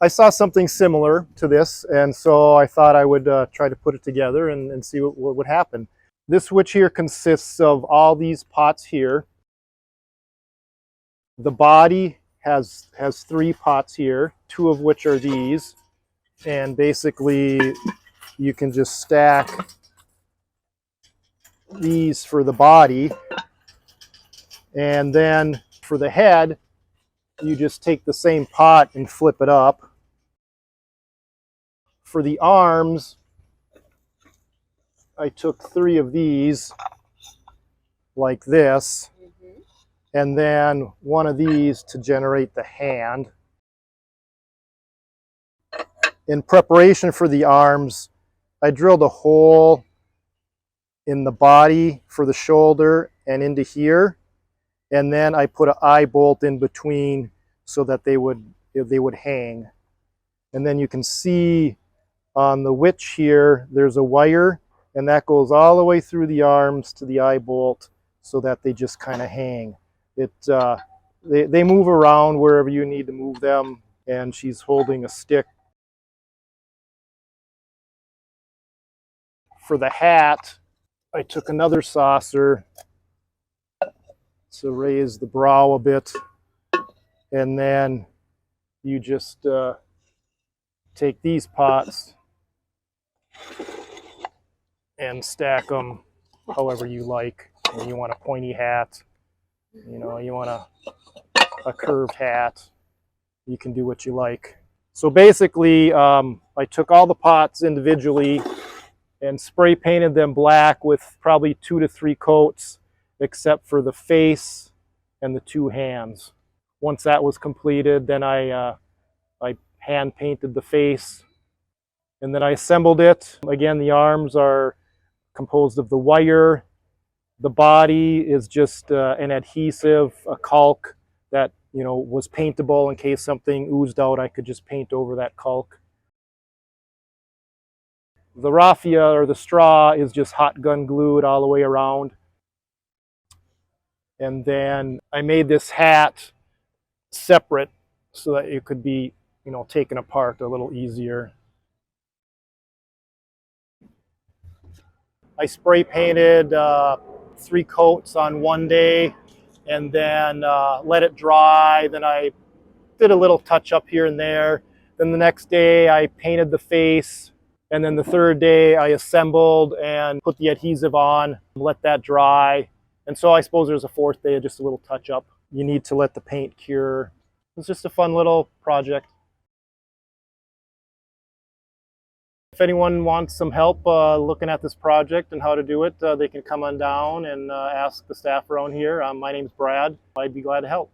I saw something similar to this, and so I thought I would try to put it together and see what would happen. This switch here consists of all these pots here. The body has 3 pots here, 2 of which are these, and basically you can just stack these for the body, and then for the head you just take the same pot and flip it up. For the arms, I took 3 of these like this, and then 1 of these to generate the hand. In preparation for the arms, I drilled a hole in the body for the shoulder and into here, and then I put an eye bolt in between so that they would hang. And then you can see on the witch here there's a wire, and that goes all the way through the arms to the eye bolt so that they just kind of hang. They move around wherever you need to move them, and she's holding a stick. For the hat, I took another saucer to raise the brow a bit, and then you just take these pots and stack them however you like. And you want a pointy hat, you want a curved hat, you can do what you like. So basically, I took all the pots individually and spray painted them black with probably 2 to 3 coats, except for the face and the 2 hands. Once that was completed, then I hand painted the face, and then I assembled it. Again, the arms are composed of the wire. The body is just an adhesive, a caulk that was paintable in case something oozed out. I could just paint over that caulk. The raffia, or the straw, is just hot gun glued all the way around. And then I made this hat separate so that it could be taken apart a little easier. I spray painted 3 coats on one day, and then let it dry. Then I did a little touch up here and there. Then the next day I painted the face, and then the third day I assembled and put the adhesive on, let that dry. And so I suppose there's a 4th day of just a little touch up. You need to let the paint cure. It's just a fun little project. If anyone wants some help looking at this project and how to do it, they can come on down and ask the staff around here. My name's Brad. I'd be glad to help.